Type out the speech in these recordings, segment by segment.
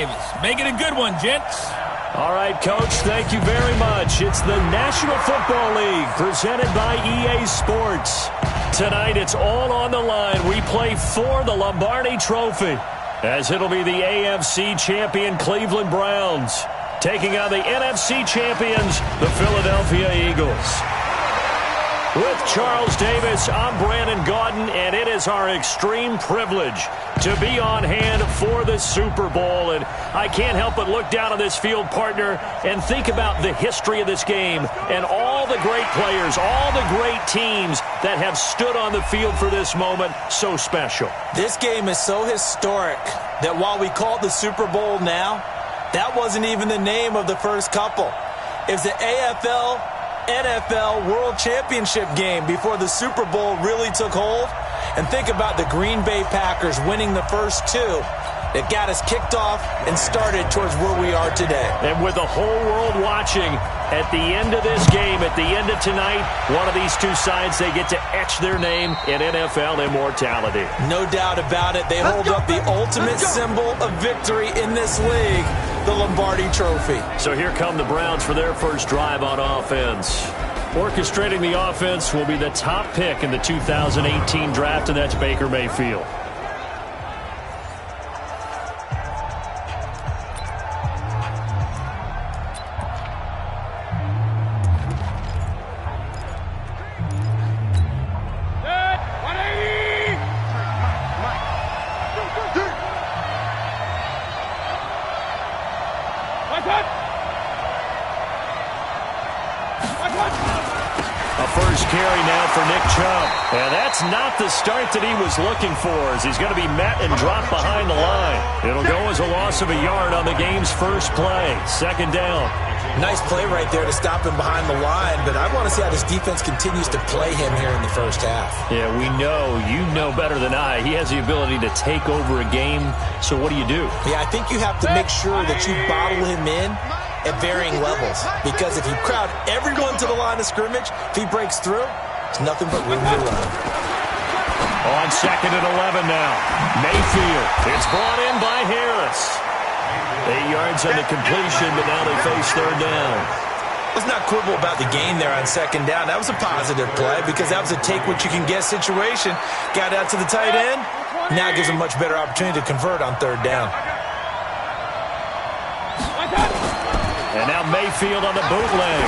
Davis. Make it a good one, gents. All right, Coach, thank you very much. It's the National Football League presented by EA Sports. Tonight, it's all on the line. We play for the Lombardi Trophy, as it'll be the AFC champion Cleveland Browns taking on the NFC champions, the Philadelphia Eagles. With Charles Davis, I'm Brandon Gaudin, and it is our extreme privilege to be on hand for the Super Bowl. And I can't help but look down on this field, partner, and think about the history of this game and all the great players, all the great teams that have stood on the field for this moment. So special. This game is so historic that while we call it the Super Bowl now, that wasn't even the name of the first couple. It was the NFL World Championship game before the Super Bowl really took hold. And think about the Green Bay Packers winning the first two that got us kicked off and started towards where we are today. And with the whole world watching, at the end of this game, at the end of tonight, one of these two sides, they get to etch their name in NFL immortality. No doubt about it. They hold up the ultimate symbol of victory in this league, the Lombardi Trophy. So here come the Browns for their first drive on offense. Orchestrating the offense will be the top pick in the 2018 draft, and that's Baker Mayfield. And that's not the start that he was looking for, as he's going to be met and dropped behind the line. It'll go as a loss of a yard on the game's first play. Second down. Nice play right there to stop him behind the line, but I want to see how this defense continues to play him here in the first half. Yeah, we know. You know better than I. He has the ability to take over a game, so what do you do? Yeah, I think you have to make sure that you bottle him in at varying levels, because if you crowd everyone to the line of scrimmage, if he breaks through, it's nothing but room to run. On second and 11 now. Mayfield. It's brought in by Harris. 8 yards on the completion, but now they face third down. Let's not quibble about the gain there on second down. That was a positive play because that was a take-what-you-can-get situation. Got out to the tight end. Now it gives him a much better opportunity to convert on third down. And now Mayfield on the bootleg.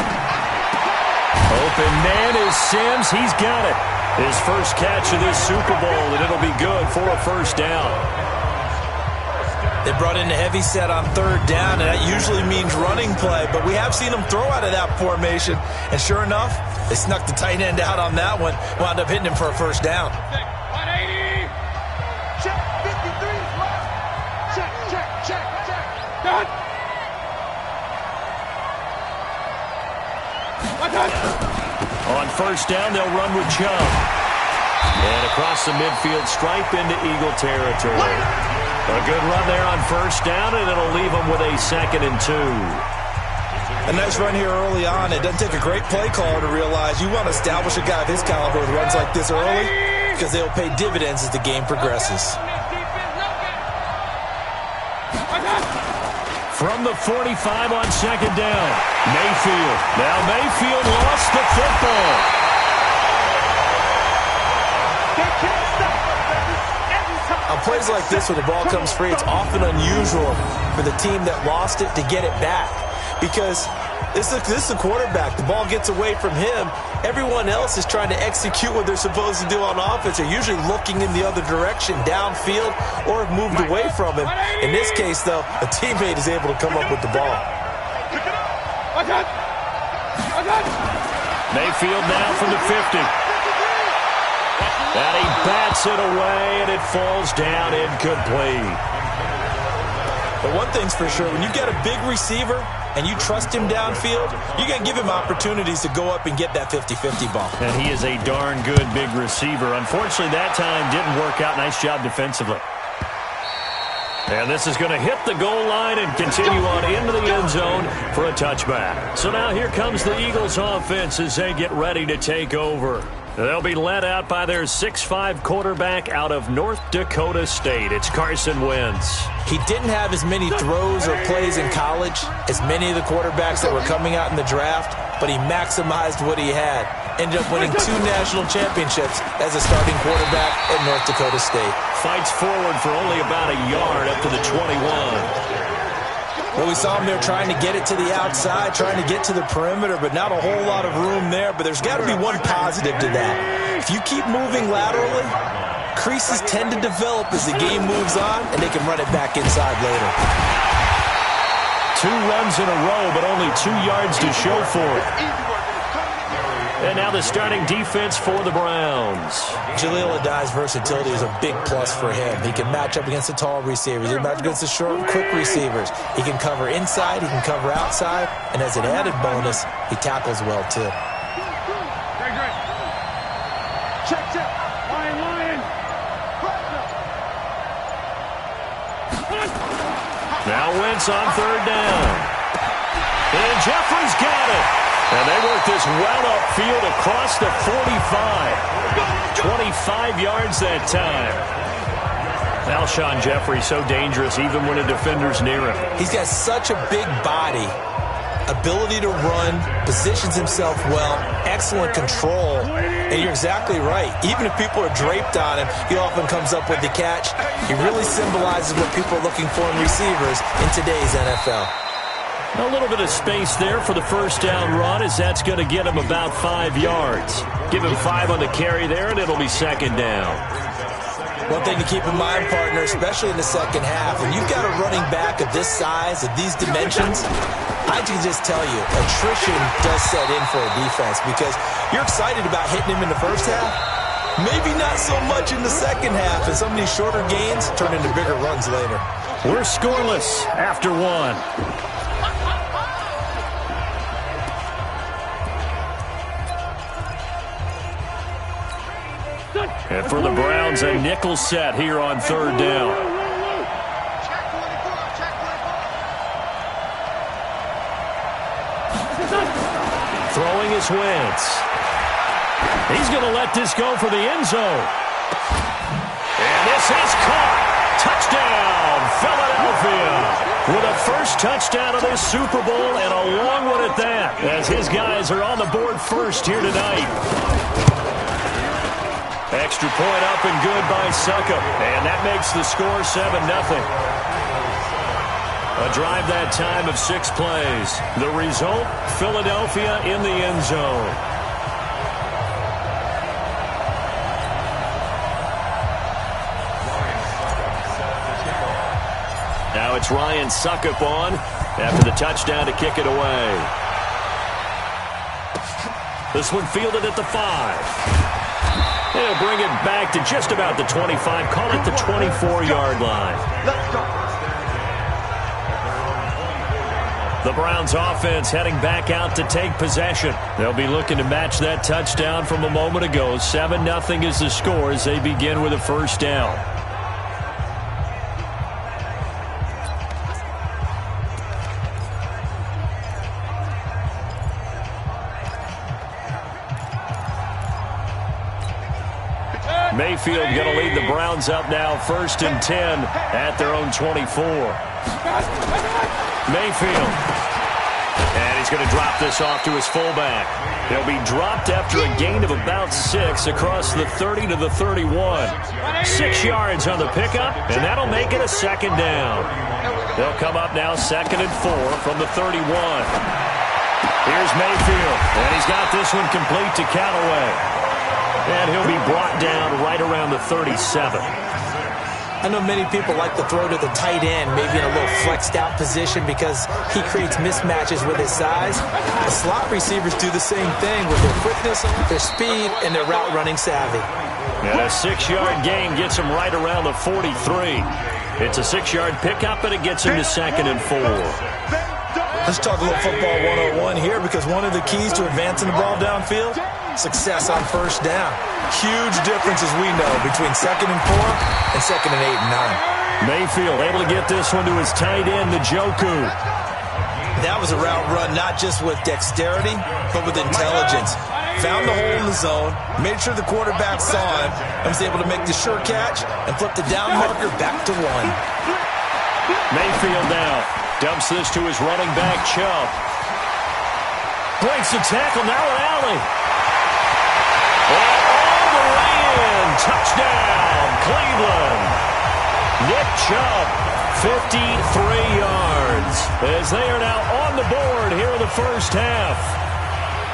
Open man is Sims. He's got it. His first catch of this Super Bowl, and it'll be good for a first down. They brought in a heavy set on third down, and that usually means running play, but we have seen them throw out of that formation, and sure enough, they snuck the tight end out on that one, wound up hitting him for a first down. 180. Check. 53 left. Check. Done. On first down, they'll run with Chubb. And across the midfield stripe into Eagle territory. A good run there on first down, and it'll leave them with a 2nd and 2. A nice run here early on. It doesn't take a great play caller to realize you want to establish a guy of his caliber with runs like this early, because they'll pay dividends as the game progresses. From the 45 on second down, Mayfield. Now Mayfield lost the football. On plays like this where the ball comes free, it's often unusual for the team that lost it to get it back, because this is the quarterback. The ball gets away from him. Everyone else is trying to execute what they're supposed to do on offense. They're usually looking in the other direction, downfield, or have moved away from him. In this case, though, a teammate is able to come up with the ball. Mayfield now from the 50. And he bats it away, and it falls down incomplete. But one thing's for sure, when you get a big receiver and you trust him downfield, you're going to give him opportunities to go up and get that 50-50 ball. And he is a darn good big receiver. Unfortunately, that time didn't work out. Nice job defensively. And this is going to hit the goal line and continue on into the end zone for a touchback. So now here comes the Eagles offense as they get ready to take over. They'll be led out by their 6'5" quarterback out of North Dakota State. It's Carson Wentz. He didn't have as many throws or plays in college as many of the quarterbacks that were coming out in the draft, but he maximized what he had. Ended up winning 2 national championships as a starting quarterback at North Dakota State. Fights forward for only about a yard up to the 21. Well, we saw him there trying to get it to the outside, trying to get to the perimeter, but not a whole lot of room there. But there's got to be one positive to that. If you keep moving laterally, creases tend to develop as the game moves on, and they can run it back inside later. 2 runs in a row, but only 2 yards to show for it. And now the starting defense for the Browns. Jaleel Adai's versatility is a big plus for him. He can match up against the tall receivers. He can match against the short, quick receivers. He can cover inside. He can cover outside. And as an added bonus, he tackles well, too. Very good. Check. Lion. Now Wentz on 3rd down. And Jeffrey's got it. And they work this well upfield across the 45. 25 yards that time. Alshon Jeffrey so dangerous even when a defender's near him. He's got such a big body, ability to run, positions himself well, excellent control. And you're exactly right. Even if people are draped on him, he often comes up with the catch. He really symbolizes what people are looking for in receivers in today's NFL. A little bit of space there for the first down run, as that's going to get him about 5 yards. Give him 5 on the carry there, and it'll be 2nd down. One thing to keep in mind, partner, especially in the second half, when you've got a running back of this size, of these dimensions, I can just tell you, attrition does set in for a defense because you're excited about hitting him in the first half. Maybe not so much in the second half, and some of these shorter gains turn into bigger runs later. We're scoreless after 1. And for the Browns, a nickel set here on 3rd down. Throwing is Wentz. He's going to let this go for the end zone. And this is caught. Touchdown, Philadelphia. With a first touchdown of this Super Bowl and a long one at that, as his guys are on the board first here tonight. Extra point up and good by Succop. And that makes the score 7-0. A drive that time of 6 plays. The result, Philadelphia in the end zone. Now it's Ryan Succop on after the touchdown to kick it away. This one fielded at the 5. They'll bring it back to just about the 25. Call it the 24-yard line. The Browns offense heading back out to take possession. They'll be looking to match that touchdown from a moment ago. 7-0 is the score as they begin with a first down. Mayfield going to lead the Browns up now 1st and 10 at their own 24. Mayfield. And he's going to drop this off to his fullback. He'll be dropped after a gain of about 6 across the 30 to the 31. 6 yards on the pickup, and that'll make it a 2nd down. They'll come up now 2nd and 4 from the 31. Here's Mayfield, and he's got this one complete to Callaway. And he'll be brought down right around the 37. I know many people like to throw to the tight end, maybe in a little flexed out position because he creates mismatches with his size. The slot receivers do the same thing with their quickness, their speed, and their route running savvy. And a 6-yard gain gets him right around the 43. It's a 6-yard pickup, and it gets him to 2nd and 4. Let's talk a little football 101 here because one of the keys to advancing the ball downfield, success on first down. Huge difference, as we know, between 2nd and 4 and 2nd and 8 and 9. Mayfield able to get this one to his tight end, Njoku. That was a route run not just with dexterity, but with intelligence. found the hole in the zone, made sure the quarterback saw him, and was able to make the sure catch and flip the down marker back to 1. Mayfield now dumps this to his running back, Chubb. Breaks the tackle, now an alley. And all the way in. Touchdown, Cleveland. Nick Chubb, 53 yards, as they are now on the board here in the first half.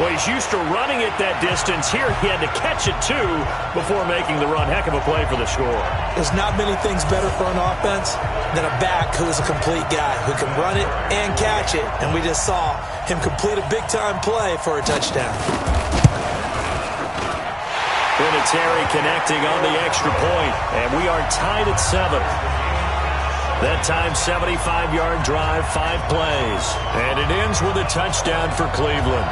Well, he's used to running it that distance. Here he had to catch it, too, before making the run. Heck of a play for the score. There's not many things better for an offense than a back who is a complete guy, who can run it and catch it. And we just saw him complete a big-time play for a touchdown. Vinatieri connecting on the extra point, and we are tied at 7. That time, 75-yard drive, 5 plays. And it ends with a touchdown for Cleveland.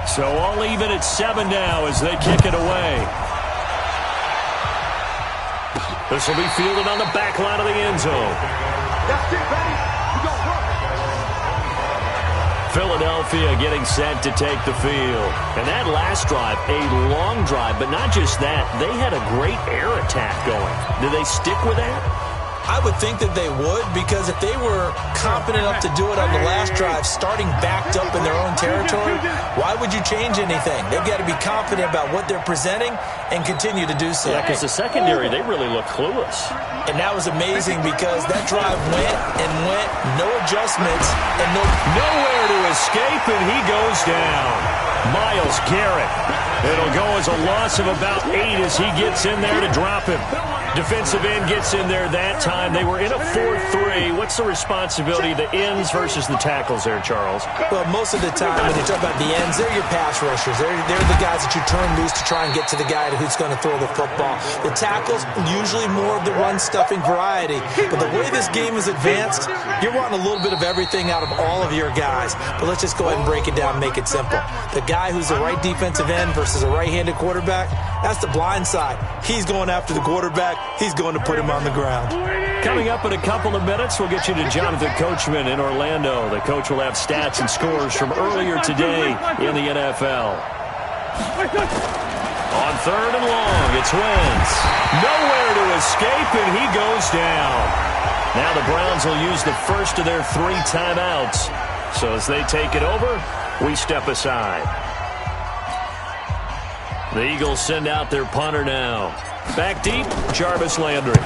So all even at 7 now as they kick it away. This will be fielded on the back line of the end zone. That's it, ready. We go, work. Philadelphia getting set to take the field. And that last drive, a long drive, but not just that. They had a great air attack going. Do they stick with that? I would think that they would, because if they were confident enough to do it on the last drive, starting backed up in their own territory, why would you change anything? They've got to be confident about what they're presenting and continue to do so. Yeah, because the secondary, they really look clueless. And that was amazing because that drive went and went, no adjustments, and nowhere to escape, and he goes down. Myles Garrett. It'll go as a loss of about 8 as he gets in there to drop him. Defensive end gets in there that time. They were in a 4-3. What's the responsibility of the ends versus the tackles there, Charles? Well, most of the time when you talk about the ends, they're your pass rushers. They're the guys that you turn loose to try and get to the guy who's going to throw the football. The tackles, usually more of the run-stuffing variety. But the way this game is advanced, you're wanting a little bit of everything out of all of your guys. But let's just go ahead and break it down and make it simple. The guy who's the right defensive end versus a right-handed quarterback, that's the blind side. He's going after the quarterback. He's going to put him on the ground. Coming up in a couple of minutes, we'll get you to Jonathan Coachman in Orlando. The coach will have stats and scores from earlier today in the NFL. On 3rd and long, it's Wentz. Nowhere to escape, and he goes down. Now the Browns will use the first of their 3 timeouts. So as they take it over, we step aside. The Eagles send out their punter now. Back deep, Jarvis Landry.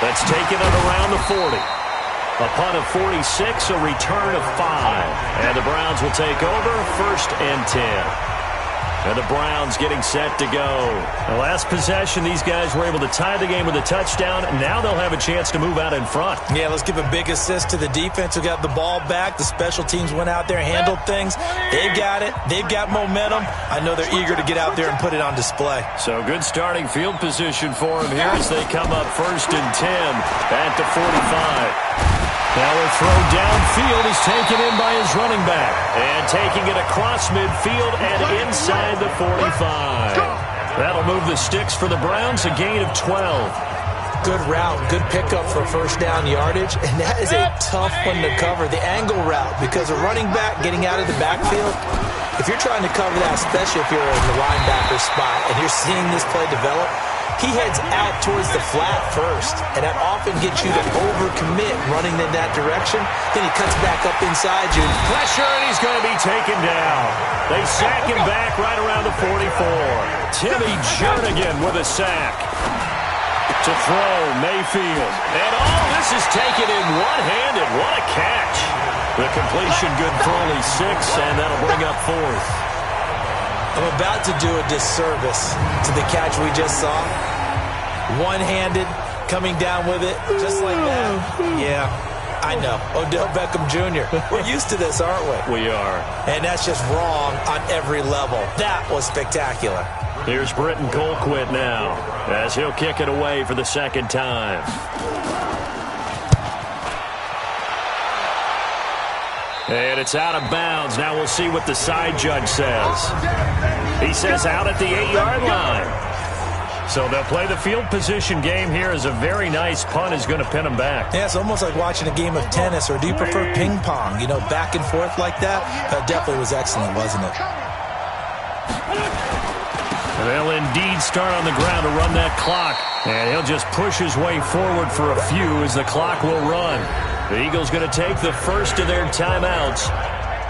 Let's take it at around the 40. A punt of 46, a return of 5. And the Browns will take over, 1st and 10. And the Browns getting set to go. The last possession, these guys were able to tie the game with a touchdown. Now they'll have a chance to move out in front. Yeah, let's give a big assist to the defense who got the ball back. The special teams went out there, handled things. They've got it. They've got momentum. I know they're eager to get out there and put it on display. So good starting field position for them here as they come up 1st and 10 at the 45. Now a throw downfield is taken in by his running back. And taking it across midfield and inside the 45. That'll move the sticks for the Browns, a gain of 12. Good route, good pickup for 1st down yardage. And that is a tough one to cover, the angle route, because a running back getting out of the backfield, if you're trying to cover that, especially if you're in the linebacker spot and you're seeing this play develop, he heads out towards the flat first, and that often gets you to overcommit running in that direction. Then he cuts back up inside you. Pressure, and he's going to be taken down. They sack him back right around the 44. Timmy Jernigan with a sack. To throw, Mayfield. And all this is taken in one-handed. What a catch. The completion good for only 6, and that'll bring up 4th. I'm about to do a disservice to the catch we just saw. One-handed, coming down with it, just like that. Yeah, I know. Odell Beckham Jr. We're used to this, aren't we? We are. And that's just wrong on every level. That was spectacular. Here's Britton Colquitt now, as he'll kick it away for the 2nd time. And it's out of bounds. Now we'll see what the side judge says. He says out at the 8-yard line. So they'll play the field position game here as a very nice punt is going to pin them back. Yeah, it's almost like watching a game of tennis, or do you prefer ping pong? You know, back and forth like that? That definitely was excellent, wasn't it? They'll indeed start on the ground to run that clock. And he'll just push his way forward for a few as the clock will run. The Eagles going to take the first of their timeouts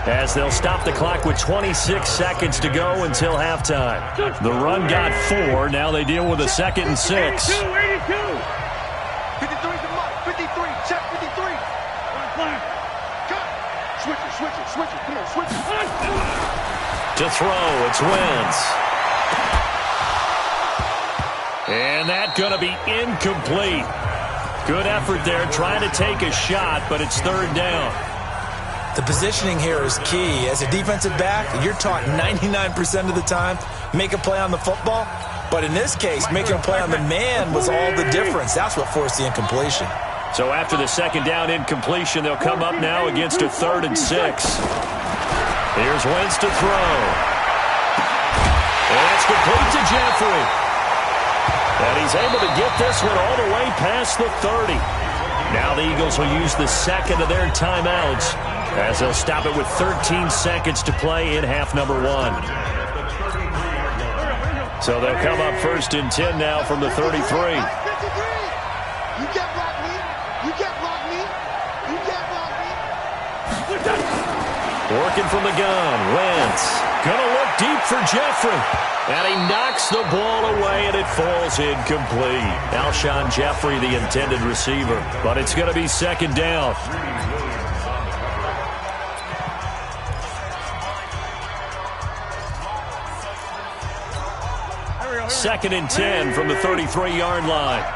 as they'll stop the clock with 26 seconds to go until halftime. The run got 4. Now they deal with a 2nd and 6. 82. 53's a mark. 53. Check 53. Cut. Switch it. Come on, switch it. To throw, it's Wentz. And that's going to be incomplete. Good effort there, trying to take a shot, but it's 3rd down. The positioning here is key. As a defensive back, you're taught 99% of the time, make a play on the football. But in this case, making a play on the man was all the difference. That's what forced the incompletion. So after the 2nd down incompletion, they'll come up now against a 3rd and 6. Here's Wentz to throw. And it's complete to Jeffrey. And he's able to get this one all the way past the 30. Now the Eagles will use the 2nd of their timeouts as they'll stop it with 13 seconds to play in half number 1. So they'll come up 1st and 10 now from the 33. You can't block me. You can't block me. You can't block me. Working from the gun, Wentz. Gonna look deep for Jeffrey. And he knocks the ball away, and it falls incomplete. Alshon Jeffrey, the intended receiver. But it's going to be 2nd down. Second and 10 from the 33-yard line.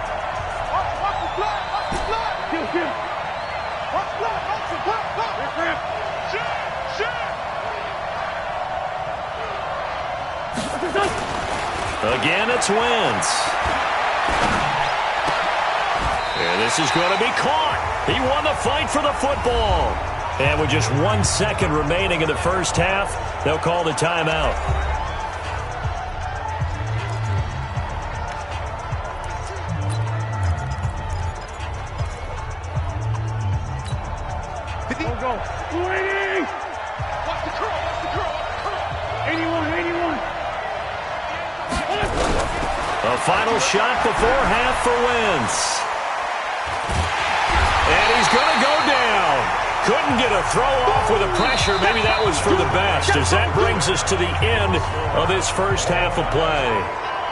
Again, it's Wentz. And this is going to be caught. He won the fight for the football. And with just 1 second remaining in the first half, they'll call the timeout. Go. 280. Watch the curl. 81. A final shot before half for Wentz. And he's going to go down. Couldn't get a throw off with the pressure. Maybe that was for the best, as that brings us to the end of this first half of play.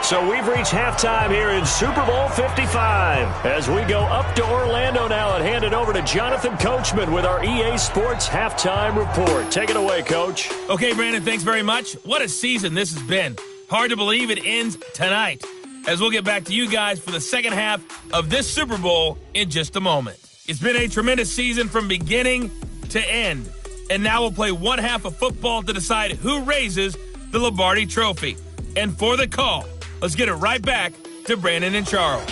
So we've reached halftime here in Super Bowl 55 as we go up to Orlando now and hand it over to Jonathan Coachman with our EA Sports Halftime Report. Take it away, Coach. Okay, Brandon, thanks very much. What a season this has been. Hard to believe it ends tonight, as we'll get back to you guys for the second half of this Super Bowl in just a moment. It's been a tremendous season from beginning to end, and now we'll play one half of football to decide who raises the Lombardi Trophy. And for the call, let's get it right back to Brandon and Charles.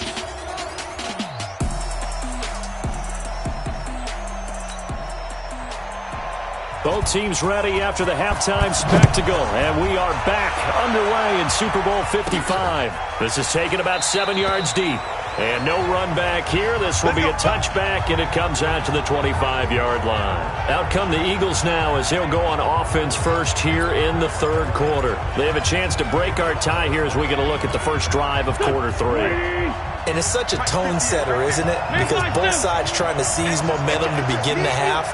Both teams ready after the halftime spectacle, and we are back underway in Super Bowl 55. This is taken about 7 yards deep, and no run back here. This will be a touchback, and it comes out to the 25-yard line. Out come the Eagles now as they'll go on offense first here in the third quarter. They have a chance to break our tie here as we get a look at the first drive of quarter 3. And it's such a tone setter, isn't it? Because both sides trying to seize momentum to begin the half.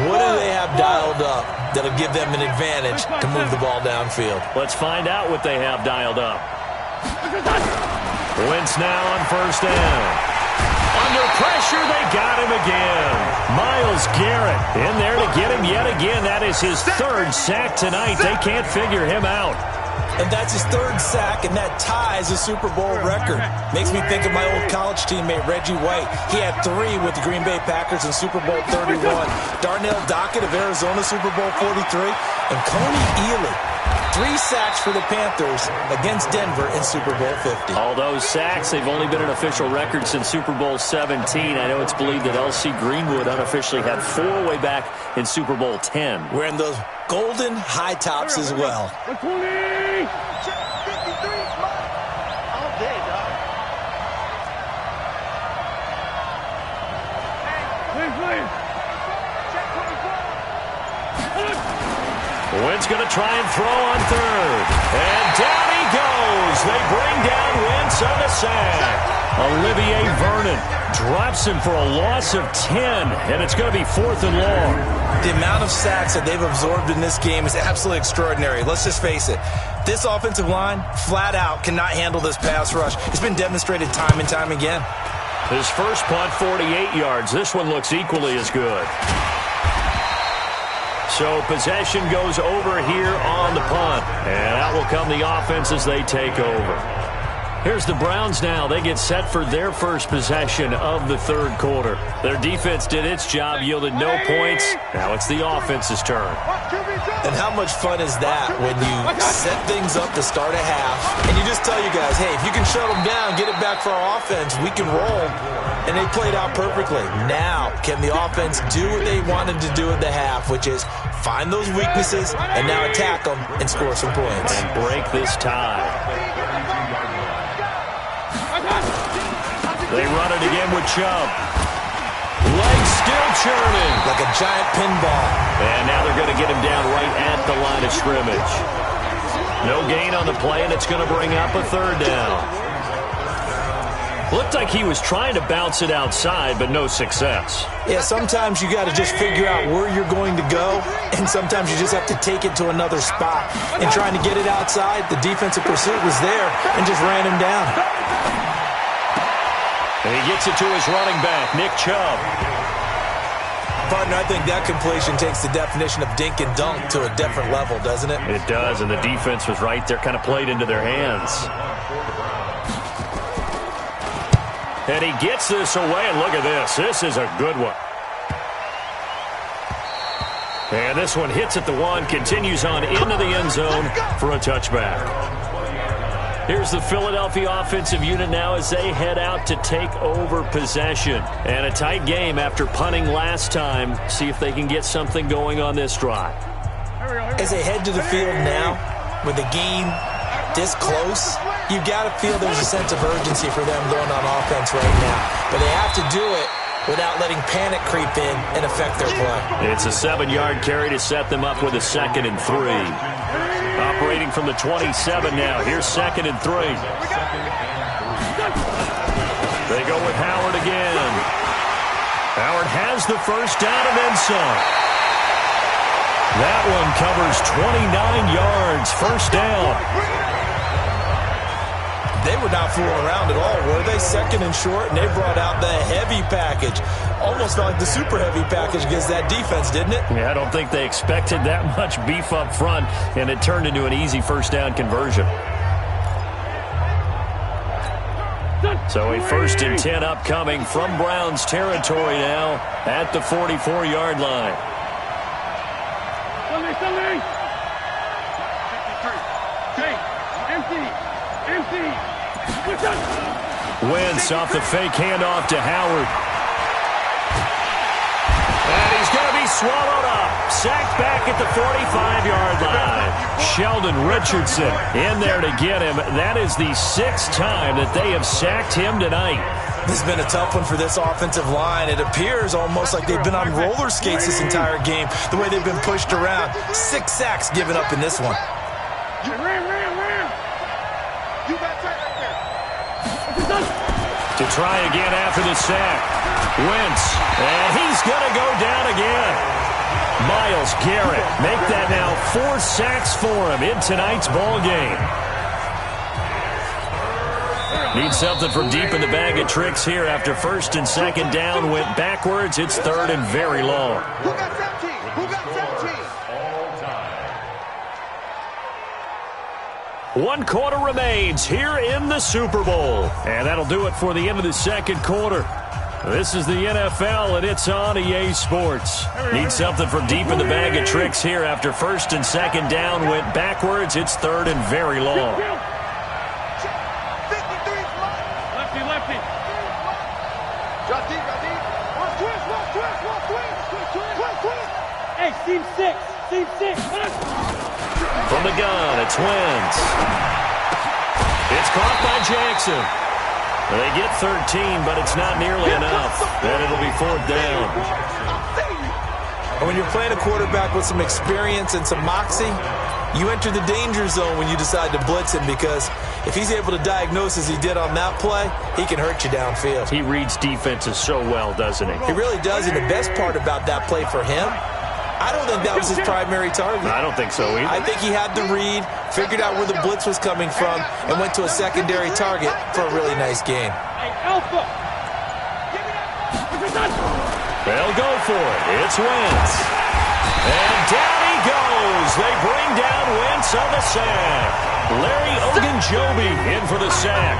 What do they have dialed up that'll give them an advantage to move the ball downfield? Let's find out what they have dialed up. Wentz now on first down. Under pressure, they got him again. Myles Garrett in there to get him yet again. That is his third sack tonight. They can't figure him out. And that's his third sack, and that ties a Super Bowl record. Makes me think of my old college teammate, Reggie White. He had 3 with the Green Bay Packers in Super Bowl 31. Darnell Dockett of Arizona, Super Bowl 43. And Coney Ealy 3 sacks for the Panthers against Denver in Super Bowl 50. All those sacks, they've only been an official record since Super Bowl 17. I know it's believed that L.C. Greenwood unofficially had 4 way back in Super Bowl 10. Wearing those golden high tops as well. 20! Check 53, all day, dog. Please. Check 24. Wentz going to try and throw on third. And down he goes. They bring down Wentz on the sack. Olivier Vernon drops him for a loss of 10, and it's going to be 4th and long. The amount of sacks that they've absorbed in this game is absolutely extraordinary. Let's just face it. This offensive line, flat out, cannot handle this pass rush. It's been demonstrated time and time again. His first punt, 48 yards. This one looks equally as good. So possession goes over here on the punt. And out will come the offense as they take over. Here's the Browns now. They get set for their first possession of the third quarter. Their defense did its job, yielded no points. Now it's the offense's turn. And how much fun is that when you set things up to start a half and you just tell you guys, hey, if you can shut them down, get it back for our offense, we can roll. And they played out perfectly. Now, can the offense do what they wanted to do at the half, which is find those weaknesses and now attack them and score some points. And break this tie. They run it again with Chubb. Legs still churning. Like a giant pinball. And now they're going to get him down right at the line of scrimmage. No gain on the play, and it's going to bring up a third down. Looked like he was trying to bounce it outside, but no success. Yeah, sometimes you got to just figure out where you're going to go, and sometimes you just have to take it to another spot. And trying to get it outside, the defensive pursuit was there and just ran him down. And he gets it to his running back, Nick Chubb. Partner, I think that completion takes the definition of dink and dunk to a different level, doesn't it? It does, and the defense was right there, kind of played into their hands. And he gets this away, and look at this. This is a good one. And this one hits at the 1, continues on into the end zone for a touchback. Here's the Philadelphia offensive unit now as they head out to take over possession. And a tight game after punting last time. See if they can get something going on this drive. As they head to the field now, with the game this close, you've got to feel there's a sense of urgency for them going on offense right now. But they have to do it without letting panic creep in and affect their play. It's a 7-yard carry to set them up with a 2nd and 3. Operating from the 27 now. Here's 2nd and 3. They go with Howard again. Howard has the first down and then some. That one covers 29 yards. First down. They were not fooling around at all, were they? 2nd and short, and they brought out the heavy package. Almost felt like the super heavy package against that defense, didn't it? Yeah, I don't think they expected that much beef up front, and it turned into an easy first down conversion. So a 1st and 10 upcoming from Browns territory now at the 44-yard line. Wentz off the fake handoff to Howard. And he's going to be swallowed up. Sacked back at the 45-yard line. Sheldon Richardson in there to get him. That is the 6th time that they have sacked him tonight. This has been a tough one for this offensive line. It appears almost like they've been on roller skates this entire game, the way they've been pushed around. 6 sacks given up in this one. You ran. You got tight right there. To try again after the sack. Wentz, and he's going to go down again. Myles Garrett make that now 4 sacks for him in tonight's ball game. Need something from deep in the bag of tricks here after 1st and 2nd down. Went backwards. It's 3rd and very long. Who got 17? Who got 17? 1 quarter remains here in the Super Bowl. And that'll do it for the end of the 2nd quarter. This is the NFL, and it's on EA Sports. Need something from deep in the bag of tricks here after first and second down went backwards. It's third and very long. Lefty. Drop deep. Twist. Hey, seam six. From the gun, it's Wentz. It's caught by Jackson. They get 13, but it's not nearly enough. And it'll be fourth down. And when you're playing a quarterback with some experience and some moxie, you enter the danger zone when you decide to blitz him, because if he's able to diagnose as he did on that play, he can hurt you downfield. He reads defenses so well, doesn't he? He really does, and the best part about that play for him, I don't think that was his primary target. I don't think so either. I think he had the read, figured out where the blitz was coming from, and went to a secondary target for a really nice gain. Hey, Alpha. They'll go for it. It's Wentz. And down he goes. They bring down Wentz on the sack. Larry Ogunjobi in for the sack.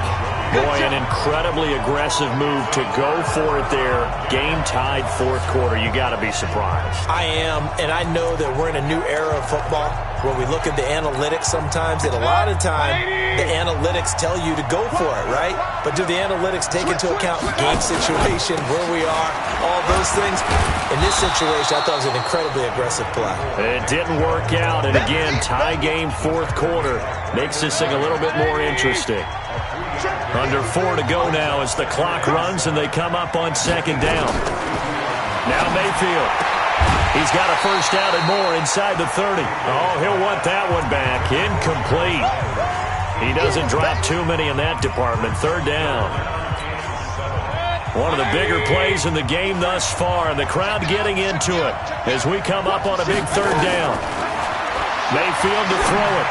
Boy, an incredibly aggressive move to go for it there. Game tied fourth quarter. You got to be surprised. I am, and I know that we're in a new era of football where we look at the analytics sometimes, and a lot of time the analytics tell you to go for it, right? But do the analytics take into account game situation, where we are, all those things? In this situation, I thought it was an incredibly aggressive play. It didn't work out, and again, tie game fourth quarter makes this thing a little bit more interesting. Under 4 to go now as the clock runs and they come up on second down. Now Mayfield. He's got a first down and more inside the 30. Oh, he'll want that one back. Incomplete. He doesn't drop too many in that department. Third down. One of the bigger plays in the game thus far, and the crowd getting into it as we come up on a big third down. Mayfield to throw it.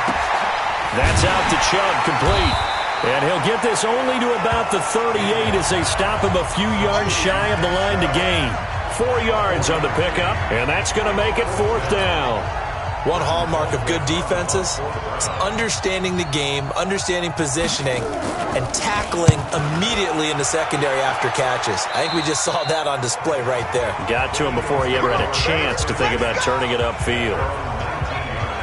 That's out to Chubb, complete. And he'll get this only to about the 38 as they stop him a few yards shy of the line to gain. 4 yards on the pickup, and that's going to make it fourth down. One hallmark of good defenses is understanding the game, understanding positioning, and tackling immediately in the secondary after catches. I think we just saw that on display right there. Got to him before he ever had a chance to think about turning it upfield.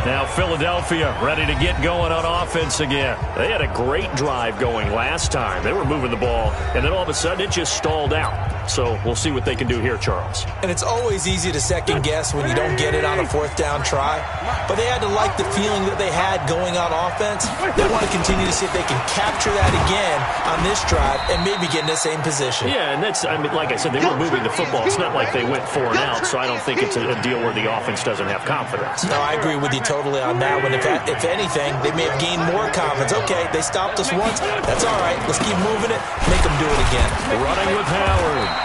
Now Philadelphia ready to get going on offense again. They had a great drive going last time. They were moving the ball, and then all of a sudden it just stalled out. So we'll see what they can do here, Charles. And it's always easy to second guess when you don't get it on a fourth down try. But they had to like the feeling that they had going on offense. They want to continue to see if they can capture that again on this drive and maybe get in the same position. Yeah, and that's, I mean, like I said, they were moving the football. It's not like they went 4 and out, so I don't think it's a deal where the offense doesn't have confidence. No, I agree with you totally on that one. If anything, they may have gained more confidence. Okay, they stopped us once. That's all right. Let's keep moving it. Make them do it again. Running with Howard.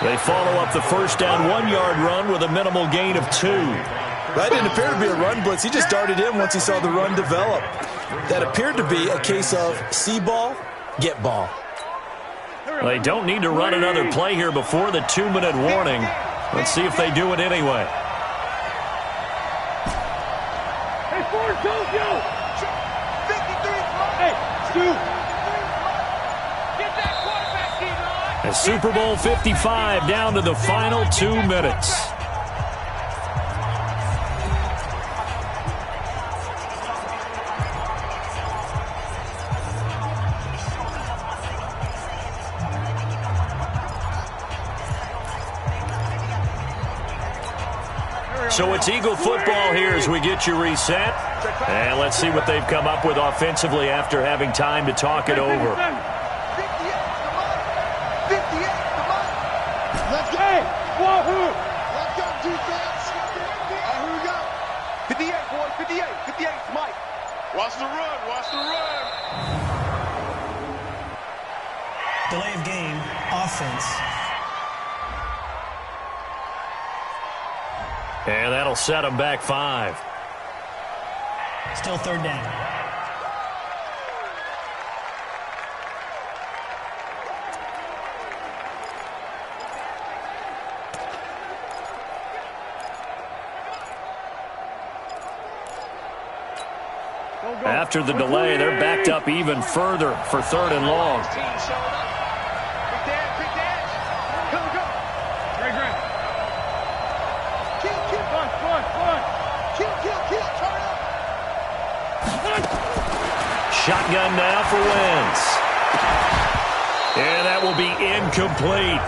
They follow up the first down 1-yard run with a minimal gain of 2. That didn't appear to be a run blitz. He just darted in once he saw the run develop. That appeared to be a case of see ball, get ball. They don't need to run another play here before the 2-minute warning. Let's see if they do it anyway. Hey, Ford, go! 53. Hey, Stu. Get that quarterback, D-line. And Super Bowl 55 down to the final 2 minutes. So it's Eagle football here as we get you reset. And let's see what they've come up with offensively after having time to talk it over. 58, come on. Let's go. Wahoo. Let's go, defense. Who we got? 58, boys. 58, Mike. Watch the run. Delay of game, offense. And that'll set them back 5. Still third down. After the delay, they're backed up even further for 3rd and long. Shotgun now for Wentz. And that will be incomplete.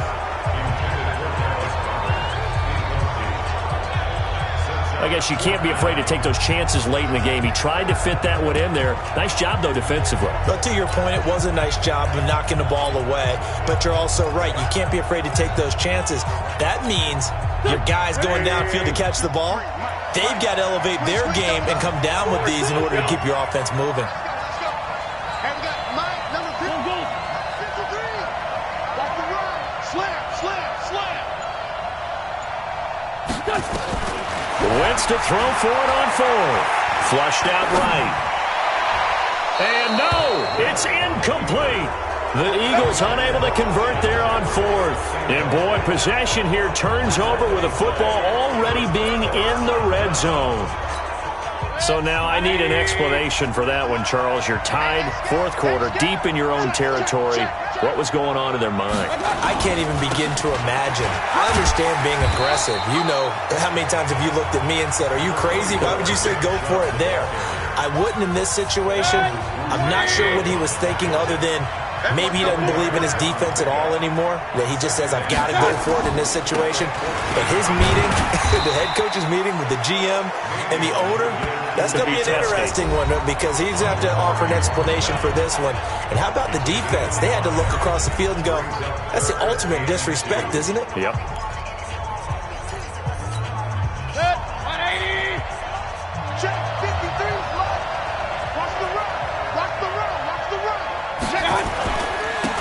I guess you can't be afraid to take those chances late in the game. He tried to fit that one in there. Nice job, though, defensively. But to your point, it was a nice job of knocking the ball away. But you're also right. You can't be afraid to take those chances. That means your guys going downfield to catch the ball, they've got to elevate their game and come down with these in order to keep your offense moving. Wentz to throw for it on fourth. Flushed out right. And no, it's incomplete. The Eagles unable to convert there on fourth. And boy, possession here turns over with the football already being in the red zone. So now I need an explanation for that one, Charles. You're tied, fourth quarter, deep in your own territory. What was going on in their mind? I can't even begin to imagine. I understand being aggressive. You know, how many times have you looked at me and said, are you crazy? Why would you say go for it there? I wouldn't in this situation. I'm not sure what he was thinking other than maybe he doesn't believe in his defense at all anymore. That he just says, I've got to go for it in this situation. But his meeting, the head coach's meeting with the GM and the owner, that's going to be an interesting one because he's going to have to offer an explanation for this one. And how about the defense? They had to look across the field and go, that's the ultimate disrespect, isn't it? Yep. Set, 180. Check, 53. Watch the run. Watch the run. Watch the run. Check.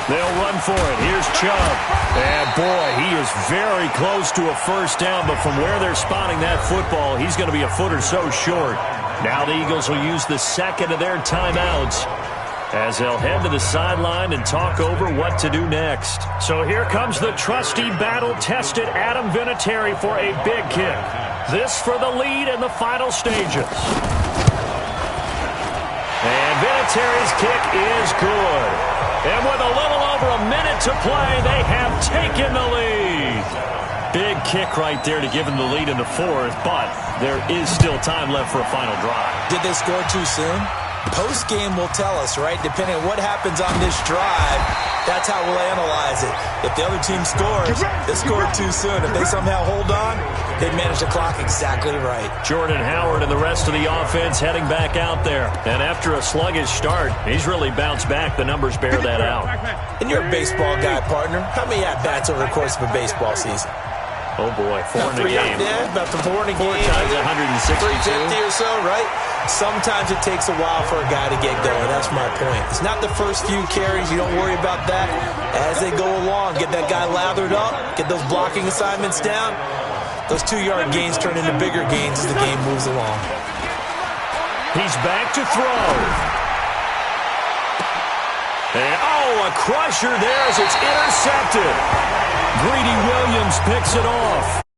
They'll run for it. Here's Chubb. And boy, he is very close to a first down, but from where they're spotting that football, he's going to be a foot or so short. Now the Eagles will use the second of their timeouts as they'll head to the sideline and talk over what to do next. So here comes the trusty, battle-tested Adam Vinatieri for a big kick. This for the lead in the final stages. And Vinatieri's kick is good. And with a little over a minute to play, they have taken the lead. Big kick right there to give them the lead in the fourth, but there is still time left for a final drive. Did they score too soon? Post-game will tell us, right? Depending on what happens on this drive, that's how we'll analyze it. If the other team scores, they scored too soon. If they somehow hold on, they manage the clock exactly right. Jordan Howard and the rest of the offense heading back out there. And after a sluggish start, he's really bounced back. The numbers bear that out. And you're a baseball guy, partner. How many at-bats over the course of a baseball season? Oh, boy, four in a game. Yeah, about the four in a game. 4 times 162. 350 or so, right? Sometimes it takes a while for a guy to get going. That's my point. It's not the first few carries. You don't worry about that. As they go along, get that guy lathered up, get those blocking assignments down. Those 2-yard gains turn into bigger gains as the game moves along. He's back to throw. And, a crusher there as it's intercepted. Greedy Williams picks it off.